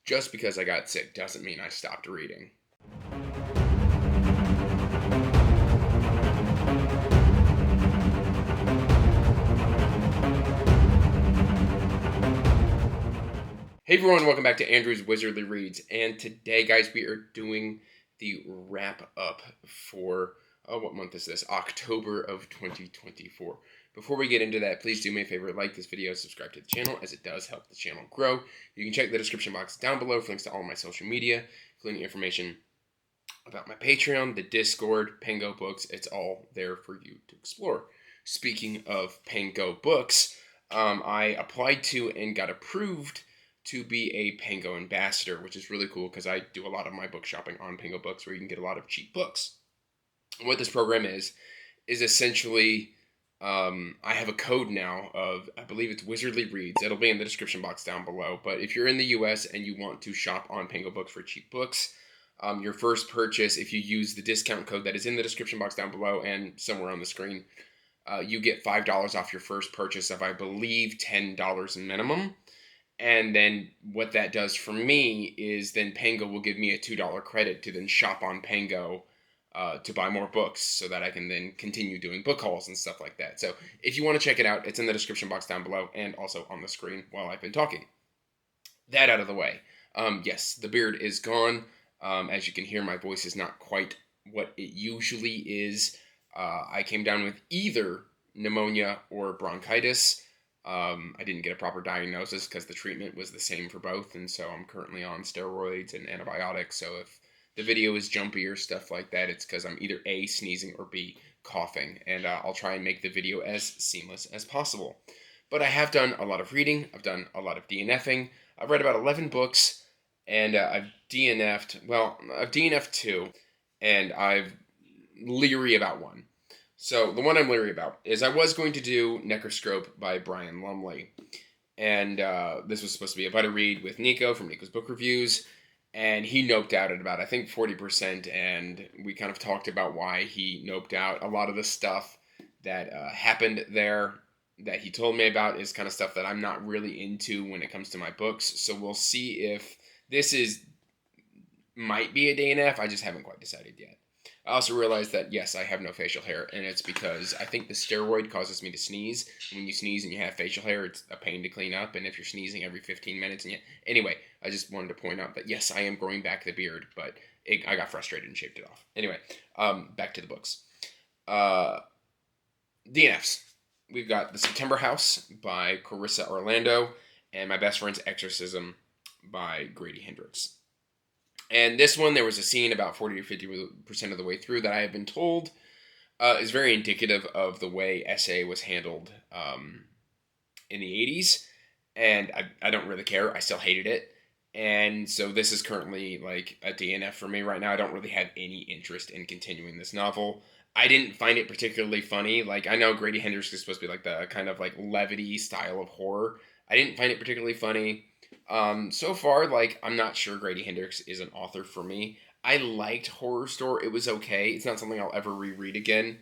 Just because I got sick doesn't mean I stopped reading. Hey everyone, welcome back to Andrew's Wizardly Reads, and today, guys, we are doing the wrap-up for, what month is this? October of 2024. Before we get into that, please do me a favor, like this video, subscribe to the channel, as it does help the channel grow. You can check the description box down below for links to all of my social media, including information about my Patreon, the Discord, Pango books. It's all there for you to explore. Speaking of Pango books, I applied to and got approved to be a Pango ambassador, which is really cool because I do a lot of my book shopping on Pango Books, where you can get a lot of cheap books. And what this program is essentially, I have a code now of, I believe it's Wizardly Reads. It'll be in the description box down below. But if you're in the US and you want to shop on Pango Books for cheap books, your first purchase, if you use the discount code that is in the description box down below and somewhere on the screen, you get $5 off your first purchase of, I believe, $10 minimum. And then what that does for me is then Pango will give me a $2 credit to then shop on Pango to buy more books so that I can then continue doing book hauls and stuff like that. So if you want to check it out, it's in the description box down below and also on the screen while I've been talking. That out of the way. Yes, the beard is gone. As you can hear, my voice is not quite what it usually is. I came down with either pneumonia or bronchitis. I didn't get a proper diagnosis because the treatment was the same for both, and so I'm currently on steroids and antibiotics. So if the video is jumpy or stuff like that, it's because I'm either A, sneezing, or B, coughing, and I'll try and make the video as seamless as possible. But I have done a lot of reading. I've done a lot of DNFing. I've read about 11 books, and I've DNF'd, I've DNF'd 2, and I've leery about 1. So the one I'm leery about is I was going to do Necroscope by Brian Lumley. And this was supposed to be a butter read with Nico from Nico's Book Reviews. And he noped out at about, I think, 40%. And we kind of talked about why he noped out. A lot of the stuff that happened there that he told me about is kind of stuff that I'm not really into when it comes to my books. So we'll see if this might be a DNF. I just haven't quite decided yet. I also realized that, yes, I have no facial hair, and it's because I think the steroid causes me to sneeze. When you sneeze and you have facial hair, it's a pain to clean up, and if you're sneezing every 15 minutes, Anyway, I just wanted to point out that, yes, I am growing back the beard, but I got frustrated and shaved it off. Anyway, back to the books. DNFs. We've got The September House by Carissa Orlando, and My Best Friend's Exorcism by Grady Hendrix. And this one, there was a scene about 40 or 50% of the way through that I have been told is very indicative of the way SA was handled in the 80s. And I don't really care. I still hated it. And so this is currently like a DNF for me right now. I don't really have any interest in continuing this novel. I didn't find it particularly funny. Like, I know Grady Hendrix is supposed to be like the kind of like levity style of horror. I didn't find it particularly funny. So far, like, I'm not sure Grady Hendrix is an author for me. I liked Horror Store. It was okay. It's not something I'll ever reread again.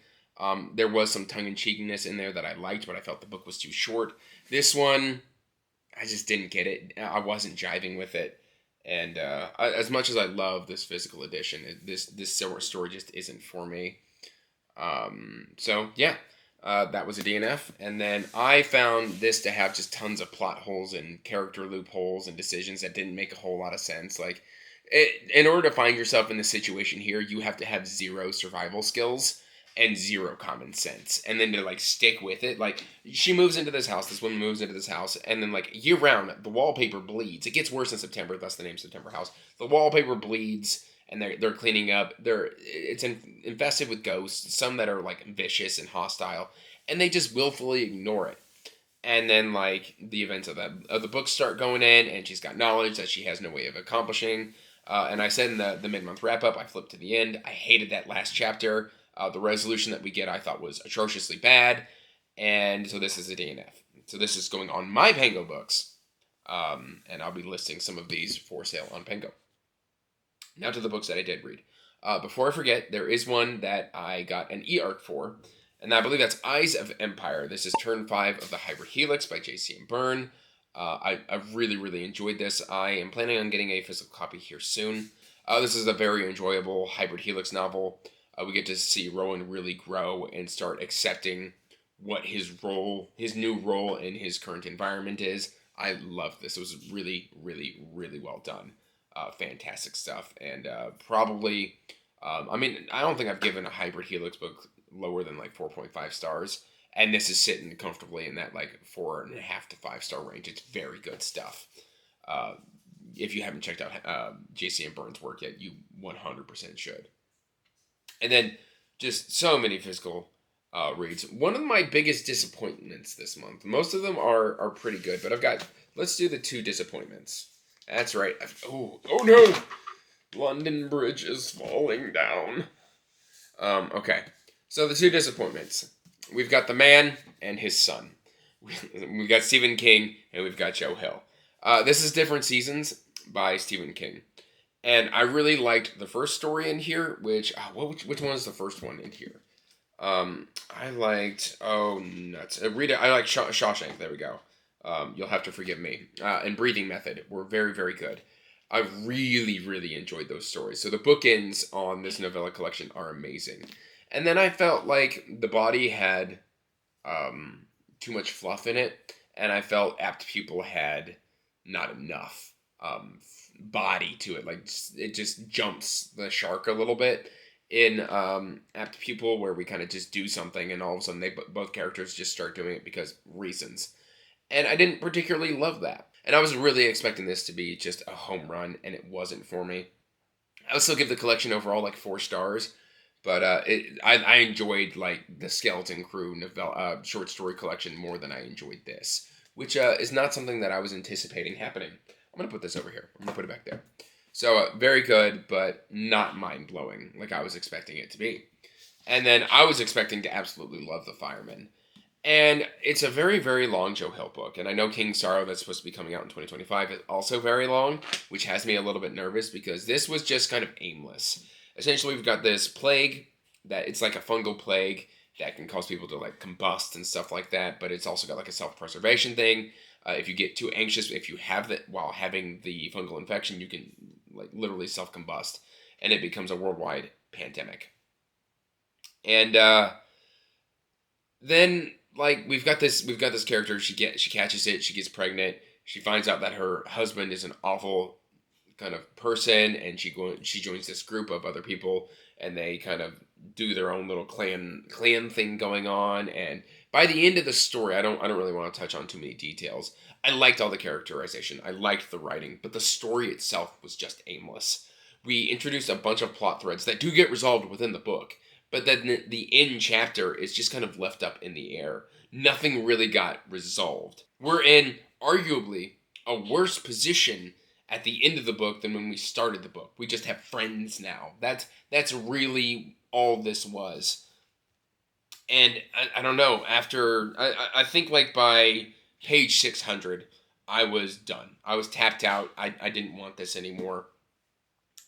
There was some tongue-in-cheekiness in there that I liked, but I felt the book was too short. This one, I just didn't get it. I wasn't jiving with it. And as much as I love this physical edition, this story just isn't for me. So, yeah. That was a DNF, and then I found this to have just tons of plot holes and character loopholes and decisions that didn't make a whole lot of sense. Like, in order to find yourself in this situation here, you have to have 0 survival skills and 0 common sense, and then to, like, stick with it. Like, she moves into this house, this woman moves into this house, and then, like, year-round, the wallpaper bleeds. It gets worse in September, thus the name September House. The wallpaper bleeds, and they're cleaning up. It's infested with ghosts, some that are like vicious and hostile, and they just willfully ignore it. And then like the events of the book start going in, and she's got knowledge that she has no way of accomplishing. And I said in the mid-month wrap-up, I flipped to the end. I hated that last chapter. The resolution that we get I thought was atrociously bad, and so this is a DNF. So this is going on my Pango books, and I'll be listing some of these for sale on Pango. Now to the books that I did read. Before I forget, there is one that I got an e-arc for, and I believe that's Eyes of Empire. This is turn 5 of the Hybrid Helix by J.C.M. Byrne. I really, really enjoyed this. I am planning on getting a physical copy here soon. This is a very enjoyable hybrid helix novel. We get to see Rowan really grow and start accepting what his new role in his current environment is. I love this. It was really, really, really well done. Fantastic stuff. And probably, I mean, I don't think I've given a hybrid helix book lower than like 4.5 stars. And this is sitting comfortably in that like 4.5 to 5 star range. It's very good stuff. Uh, if you haven't checked out JC and Burns' work yet, you 100% should. And then just so many physical reads. One of my biggest disappointments this month. Most of them are pretty good, but let's do the 2 disappointments. That's right. Oh no! London Bridge is falling down. Okay. So the 2 disappointments. We've got The Man and His Son. We've got Stephen King and we've got Joe Hill. This is Different Seasons by Stephen King. And I really liked the first story in here, which one is the first one in here? I liked, nuts. Read it. I like Shawshank. There we go. You'll have to forgive me. And Breathing Method were very, very good. I really, really enjoyed those stories. So the bookends on this novella collection are amazing. And then I felt like The Body had too much fluff in it, and I felt Apt Pupil had not enough body to it. Like it just jumps the shark a little bit in Apt Pupil, where we kind of just do something, and all of a sudden both characters just start doing it because reasons. And I didn't particularly love that. And I was really expecting this to be just a home run, and it wasn't for me. I would still give the collection overall like 4 stars. But I enjoyed like the Skeleton Crew short story collection more than I enjoyed this, which is not something that I was anticipating happening. I'm gonna put this over here. I'm gonna put it back there. So very good, but not mind blowing like I was expecting it to be. And then I was expecting to absolutely love The Fireman, and it's a very, very long Joe Hill book. And I know King's Sorrow that's supposed to be coming out in 2025 is also very long, which has me a little bit nervous because this was just kind of aimless. Essentially, we've got this plague that it's like a fungal plague that can cause people to like combust and stuff like that. But it's also got like a self-preservation thing. If you get too anxious, if you have that while having the fungal infection, you can like literally self-combust, and it becomes a worldwide pandemic. And then like we've got this character. She catches it. She gets pregnant. She finds out that her husband is an awful kind of person, and she joins this group of other people, and they kind of do their own little clan thing going on. And by the end of the story, I don't really want to touch on too many details. I liked all the characterization. I liked the writing, but the story itself was just aimless. We introduced a bunch of plot threads that do get resolved within the book, but then the end chapter is just kind of left up in the air. Nothing really got resolved. We're in arguably a worse position at the end of the book than when we started the book. We just have friends now. That's really all this was. And I don't know, after, I think like by page 600, I was done. I was tapped out. I didn't want this anymore.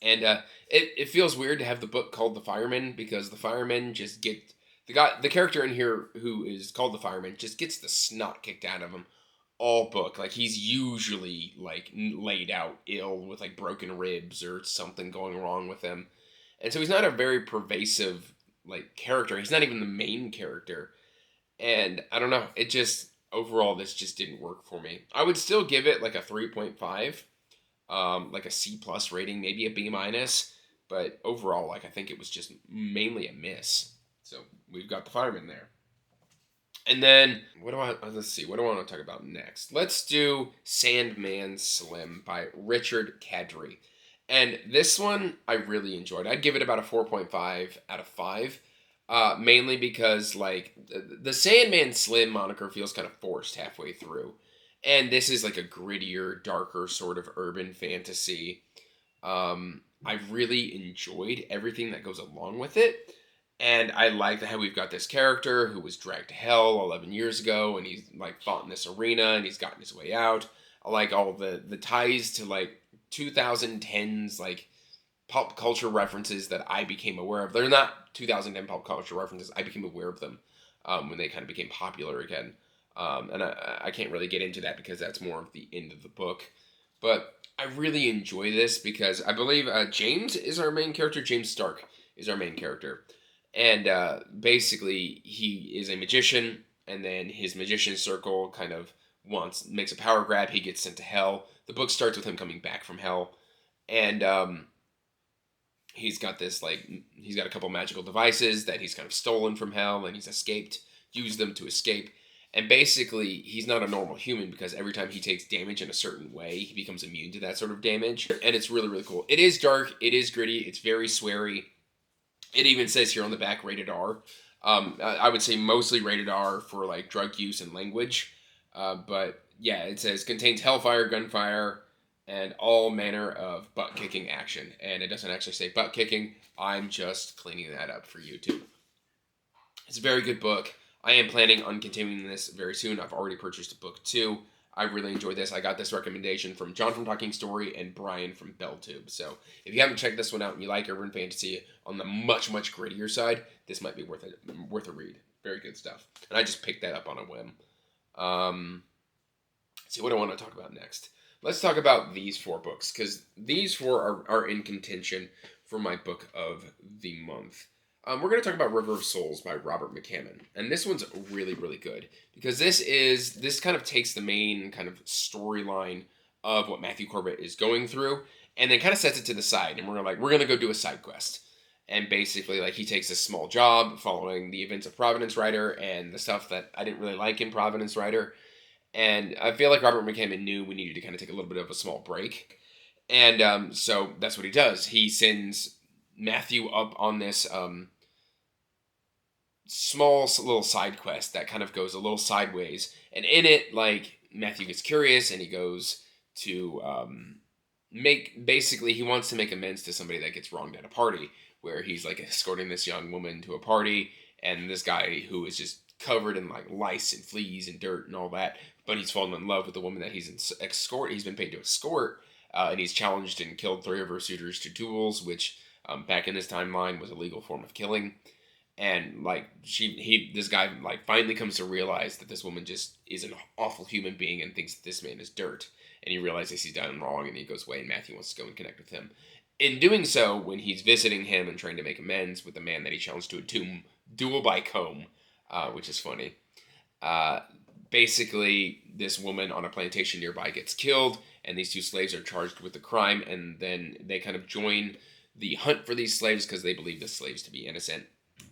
And it feels weird to have the book called The Fireman, because the fireman just the character in here who is called the fireman just gets the snot kicked out of him all book. Like he's usually like laid out ill with like broken ribs or something going wrong with him. And so he's not a very pervasive like character. He's not even the main character. And I don't know, it just overall this just didn't work for me. I would still give it like a 3.5. Like a C+ rating, maybe a B-, but overall, like I think it was just mainly a miss. So we've got The Fireman there. And then let's see, what do I want to talk about next? Let's do Sandman Slim by Richard Kadrey. And this one I really enjoyed. I'd give it about a 4.5 out of 5. Mainly because like the Sandman Slim moniker feels kind of forced halfway through. And this is like a grittier, darker sort of urban fantasy. I really enjoyed everything that goes along with it. And I like how we've got this character who was dragged to hell 11 years ago, and he's like fought in this arena, and he's gotten his way out. I like all the ties to like 2010s like pop culture references that I became aware of. They're not 2010 pop culture references. I became aware of them when they kind of became popular again. And I can't really get into that because that's more of the end of the book. But I really enjoy this because I believe James is our main character. James Stark is our main character. And basically, he is a magician, and then his magician circle kind of makes a power grab. He gets sent to hell. The book starts with him coming back from hell. And he's got he's got a couple magical devices that he's kind of stolen from hell, and he's used them to escape. And basically, he's not a normal human because every time he takes damage in a certain way, he becomes immune to that sort of damage. And it's really, really cool. It is dark. It is gritty. It's very sweary. It even says here on the back, rated R. I would say mostly rated R for like drug use and language. But yeah, it says contains hellfire, gunfire, and all manner of butt-kicking action. And it doesn't actually say butt-kicking. I'm just cleaning that up for YouTube. It's a very good book. I am planning on continuing this very soon. I've already purchased book 2. I really enjoyed this. I got this recommendation from John from Talking Story and Brian from BellTube. So if you haven't checked this one out and you like urban fantasy on the much, much grittier side, this might be worth a read. Very good stuff. And I just picked that up on a whim. See, what do I want to talk about next? Let's talk about these 4 books, because these 4 are in contention for my book of the month. We're going to talk about River of Souls by Robert McCammon. And this one's really, really good because this kind of takes the main kind of storyline of what Matthew Corbett is going through and then kind of sets it to the side. And we're going to go do a side quest. And basically, like, he takes a small job following the events of Providence Rider and the stuff that I didn't really like in Providence Rider. And I feel like Robert McCammon knew we needed to kind of take a little bit of a small break. And so that's what he does. He sends Matthew up on this small little side quest that kind of goes a little sideways, and in it, like, Matthew gets curious and he goes to he wants to make amends to somebody that gets wronged at a party, where he's like escorting this young woman to a party, and this guy who is just covered in like lice and fleas and dirt and all that, but he's fallen in love with the woman that he's been paid to escort, and he's challenged and killed 3 of her suitors to duels, which back in this timeline was a legal form of killing. And like this guy like finally comes to realize that this woman just is an awful human being and thinks that this man is dirt. And he realizes he's done wrong, and he goes away, and Matthew wants to go and connect with him. In doing so, when he's visiting him and trying to make amends with the man that he challenged to a duel by comb, which is funny. Basically, this woman on a plantation nearby gets killed, and these 2 slaves are charged with the crime, and then they kind of join the hunt for these slaves because they believe the slaves to be innocent.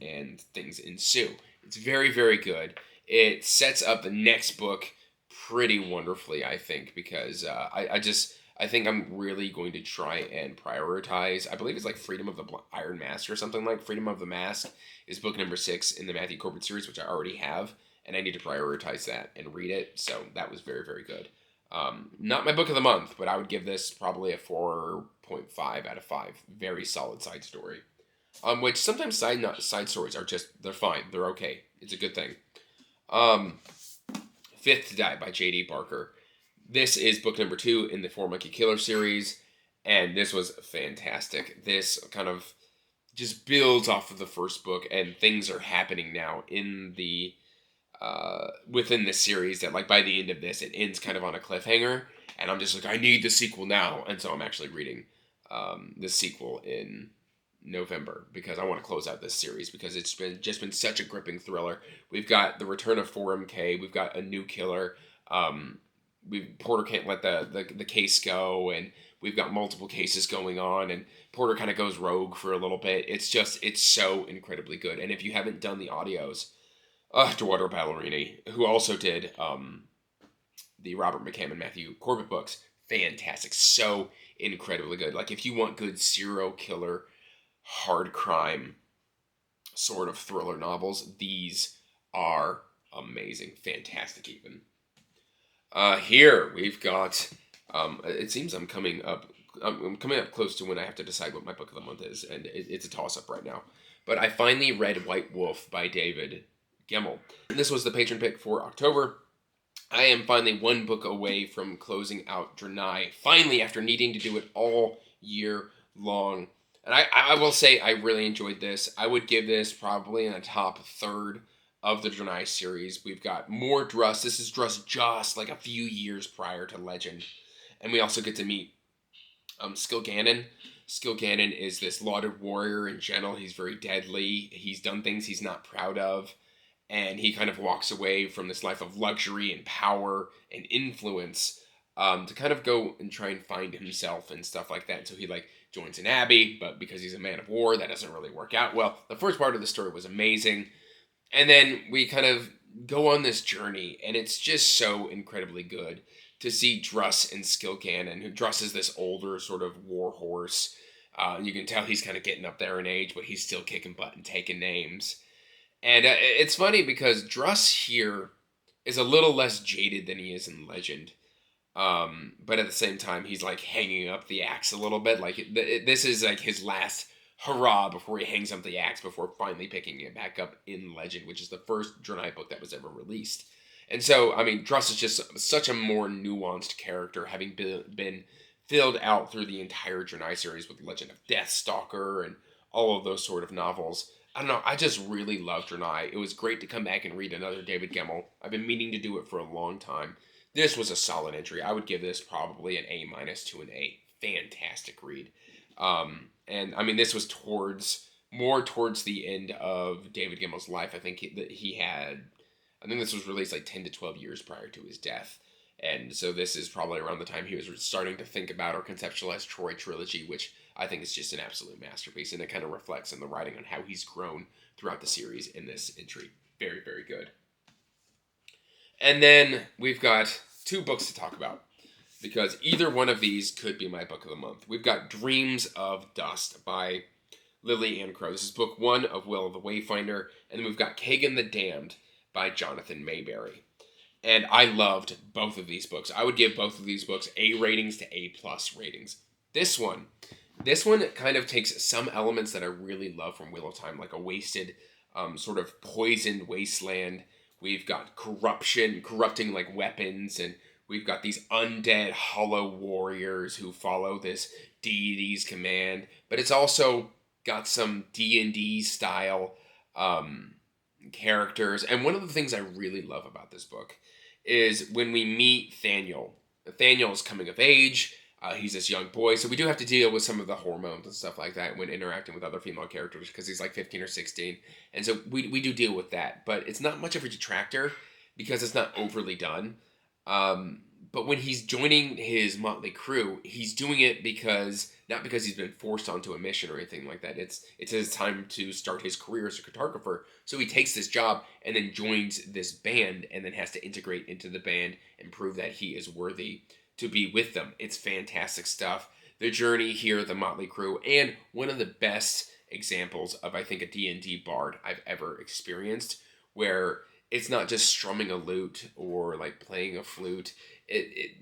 And things ensue. It's very, very good. It sets up the next book pretty wonderfully, I think, because I think I'm really going to try and prioritize. I believe it's like Freedom of the Iron Mask or something like Freedom of the Mask is book number 6 in the Matthew Corbett series, which I already have, and I need to prioritize that and read it. So that was very, very good. Not my book of the month, but I would give this probably a 4.5 out of 5. Very solid side story. Which sometimes side stories are they're fine. They're okay. It's a good thing. Fifth to Die by J.D. Barker. This is book number 2 in the 4 Monkey Killer series, and this was fantastic. This kind of just builds off of the first book, and things are happening now in the within this series that, like, by the end of this, it ends kind of on a cliffhanger, and I'm just like, I need the sequel now, and so I'm actually reading the sequel in November because I want to close out this series because it's been such a gripping thriller. We've got the return of 4MK. We've got a new killer. Porter can't let the case go, and we've got multiple cases going on, and Porter kind of goes rogue for a little bit. It's so incredibly good. And if you haven't done the audios, Duardo Ballerini, who also did the Robert McCammon Matthew Corbett books, fantastic. So incredibly good. Like, if you want good serial killer hard crime sort of thriller novels, these are amazing. Fantastic even. Here we've got it seems I'm coming up close to when I have to decide what my book of the month is, and it's a toss-up right now. But I finally read White Wolf by David Gemmell. This was the patron pick for October. I am finally 1 book away from closing out Drenai, finally, after needing to do it all year long. And I will say I really enjoyed this. I would give this probably in a top third of the Draenei series. We've got more Druss. This is Druss just like a few years prior to Legend. And we also get to meet Skilgannon. Skilgannon is this lauded warrior in general. He's very deadly. He's done things he's not proud of. And he kind of walks away from this life of luxury and power and influence to kind of go and try and find himself and stuff like that. So he like joins an abbey, but because he's a man of war, that doesn't really work out well. The first part of the story was amazing. And then we kind of go on this journey, and it's just so incredibly good to see Druss and Skilgannon, who Druss is this older sort of war horse. You can tell he's kind of getting up there in age, but he's still kicking butt and taking names. And it's funny because Druss here is a little less jaded than he is in Legend. But at the same time, he's like hanging up the axe a little bit. Like this is like his last hurrah before he hangs up the axe, before finally picking it back up in Legend, which is the first Draenei book that was ever released. And so, I mean, Druss is just such a more nuanced character, having been filled out through the entire Draenei series with Legend of Deathstalker and all of those sort of novels. I don't know, I just really love Draenei. It was great to come back and read another David Gemmell. I've been meaning to do it for a long time. This was a solid entry. I would give this probably an A- to an A. Fantastic read. And I mean, this was more towards the end of David Gemmell's life. I think I think this was released like 10 to 12 years prior to his death. And so this is probably around the time he was starting to think about or conceptualize Troy Trilogy, which I think is just an absolute masterpiece. And it kind of reflects in the writing on how he's grown throughout the series in this entry. Very, very good. And then we've got two books to talk about, because either one of these could be my book of the month. We've got Dreams of Dust by Lily Ann Crow. This is book 1 of Will of the Wayfinder. And then we've got Kagan the Damned by Jonathan Mayberry. And I loved both of these books. I would give both of these books A ratings to A+ ratings. This one kind of takes some elements that I really love from Wheel of Time, like a wasted, sort of poisoned wasteland. We've got corrupting like weapons, and we've got these undead hollow warriors who follow this deity's command. But it's also got some D&D style characters. And one of the things I really love about this book is when we meet Thaniel. Thaniel's coming of age. He's this young boy, so we do have to deal with some of the hormones and stuff like that when interacting with other female characters, because he's like 15 or 16. And so we do deal with that. But it's not much of a detractor because it's not overly done. But when he's joining his motley crew, he's doing it not because he's been forced onto a mission or anything like that. It's his time to start his career as a cartographer. So he takes this job and then joins this band, and then has to integrate into the band and prove that he is worthy to be with them. It's fantastic stuff. The journey here, the motley crew, and one of the best examples of, I think, a D&D bard I've ever experienced, where it's not just strumming a lute or like playing a flute.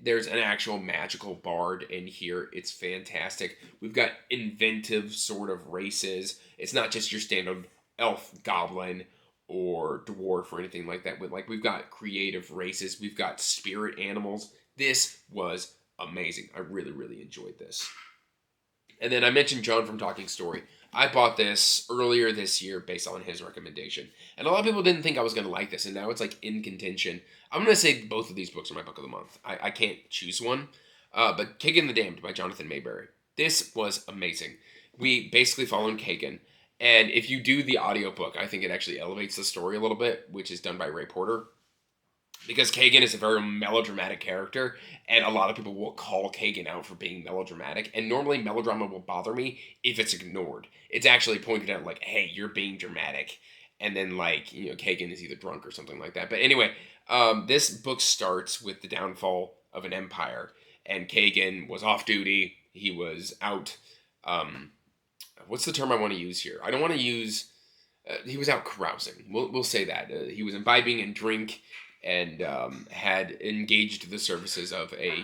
There's an actual magical bard in here. It's fantastic. We've got inventive sort of races. It's not just your standard elf, goblin, or dwarf or anything like that. But like, we've got creative races. We've got spirit animals. This was amazing. I really, really enjoyed this. And then I mentioned John from Talking Story. I bought this earlier this year based on his recommendation. And a lot of people didn't think I was going to like this, and now it's like in contention. I'm going to say both of these books are my book of the month. I can't choose one. But Kagan the Damned by Jonathan Mayberry. This was amazing. We basically followed Kagan. And if you do the audiobook, I think it actually elevates the story a little bit, which is done by Ray Porter. Because Kagan is a very melodramatic character, and a lot of people will call Kagan out for being melodramatic, and normally melodrama will bother me if it's ignored. It's actually pointed out like, hey, you're being dramatic, and then like, Kagan is either drunk or something like that. But anyway, this book starts with the downfall of an empire, and Kagan was off duty. He was out, what's the term I want to use here? I don't want to use, he was out carousing. We'll say that. He was imbibing in drink, and had engaged the services of a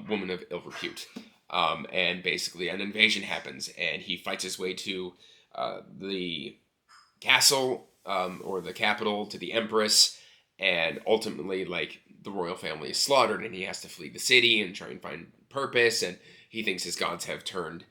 woman of ill repute. And basically an invasion happens, and he fights his way to the castle, or the capital, to the Empress, and ultimately, like, the royal family is slaughtered, and he has to flee the city and try and find purpose, and he thinks his gods have turned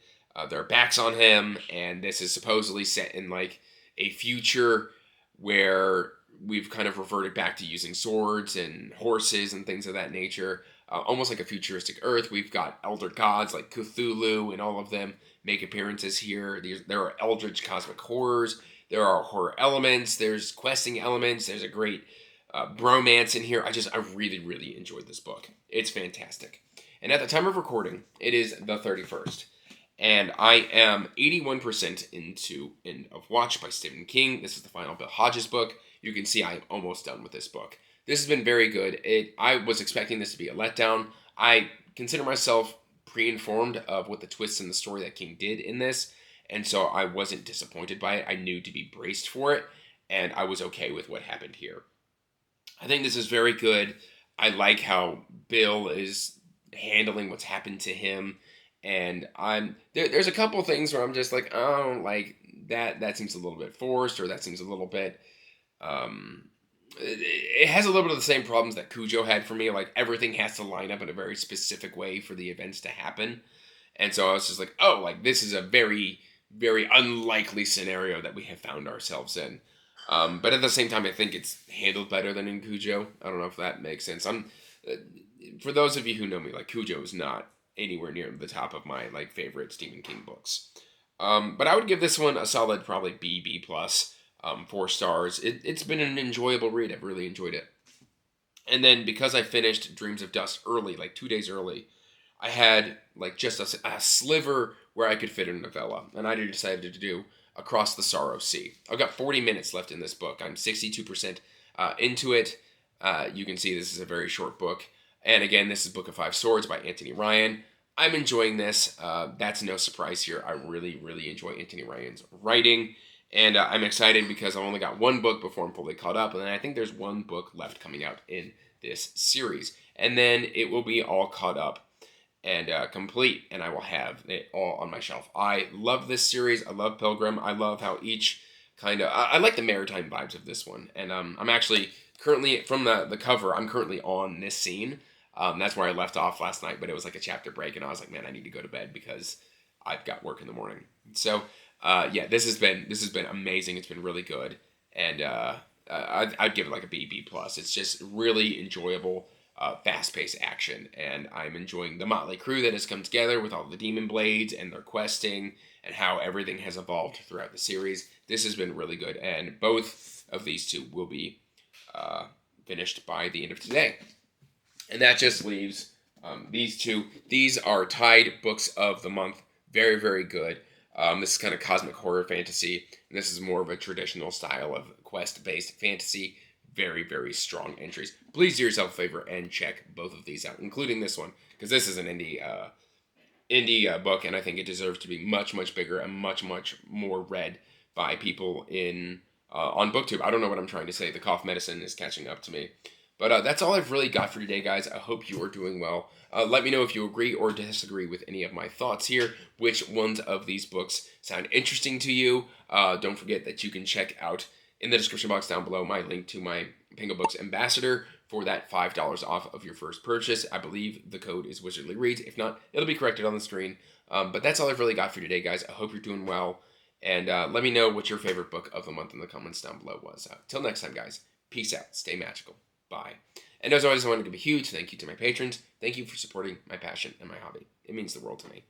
their backs on him, and this is supposedly set in, like, a future where we've kind of reverted back to using swords and horses and things of that nature, almost like a futuristic Earth. We've got elder gods like Cthulhu, and all of them make appearances here. There are eldritch cosmic horrors. There are horror elements. There's questing elements. There's a great bromance in here. I really, really enjoyed this book. It's fantastic. And at the time of recording, it is the 31st. And I am 81% into End of Watch by Stephen King. This is the final Bill Hodges book. You can see I am almost done with this book. This has been very good. I was expecting this to be a letdown. I consider myself pre-informed of what the twists in the story that King did in this, and so I wasn't disappointed by it. I knew to be braced for it, and I was okay with what happened here. I think this is very good. I like how Bill is handling what's happened to him, and there's a couple things where I'm just like, oh, like that seems a little bit forced, or that seems a little bit it has a little bit of the same problems that Cujo had for me. Like, everything has to line up in a very specific way for the events to happen. And so I was just like, oh, like, this is a very, very unlikely scenario that we have found ourselves in. But at the same time, I think it's handled better than in Cujo. I don't know if that makes sense. For those of you who know me, like, Cujo is not anywhere near the top of my, like, favorite Stephen King books. But I would give this one a solid, probably B+. 4 stars. It's been an enjoyable read. I've really enjoyed it. And then because I finished Dreams of Dust early, like 2 days early, I had like just a sliver where I could fit in a novella. And I decided to do Across the Sorrow Sea. I've got 40 minutes left in this book. I'm 62% into it. You can see this is a very short book. And again, this is Book of Five Swords by Anthony Ryan. I'm enjoying this. That's no surprise here. I really, really enjoy Anthony Ryan's writing. And I'm excited because I've only got one book before I'm fully caught up. And then I think there's one book left coming out in this series. And then it will be all caught up and complete. And I will have it all on my shelf. I love this series. I love Pilgrim. I love how each kind of... I like the maritime vibes of this one. And I'm actually currently, from the cover, I'm currently on this scene. That's where I left off last night. But it was like a chapter break. And I was like, man, I need to go to bed because I've got work in the morning. So... yeah, this has been amazing. It's been really good, and I'd give it like a B+. It's just really enjoyable, fast-paced action, and I'm enjoying the motley crew that has come together with all the demon blades and their questing and how everything has evolved throughout the series. This has been really good, and both of these two will be finished by the end of today, and that just leaves these two. These are tied books of the month. Very, very good. This is kind of cosmic horror fantasy, and this is more of a traditional style of quest-based fantasy. Very, very strong entries. Please do yourself a favor and check both of these out, including this one, because this is an indie book, and I think it deserves to be much, much bigger and much, much more read by people on BookTube. I don't know what I'm trying to say. The cough medicine is catching up to me. But that's all I've really got for today, guys. I hope you are doing well. Let me know if you agree or disagree with any of my thoughts here. Which ones of these books sound interesting to you? Don't forget that you can check out in the description box down below my link to my Pango Books Ambassador for that $5 off of your first purchase. I believe the code is Wizardly Reads. If not, it'll be corrected on the screen. But that's all I've really got for today, guys. I hope you're doing well. And let me know what your favorite book of the month in the comments down below was. Till next time, guys. Peace out. Stay magical. Bye. And as always, I want to give a huge thank you to my patrons. Thank you for supporting my passion and my hobby. It means the world to me.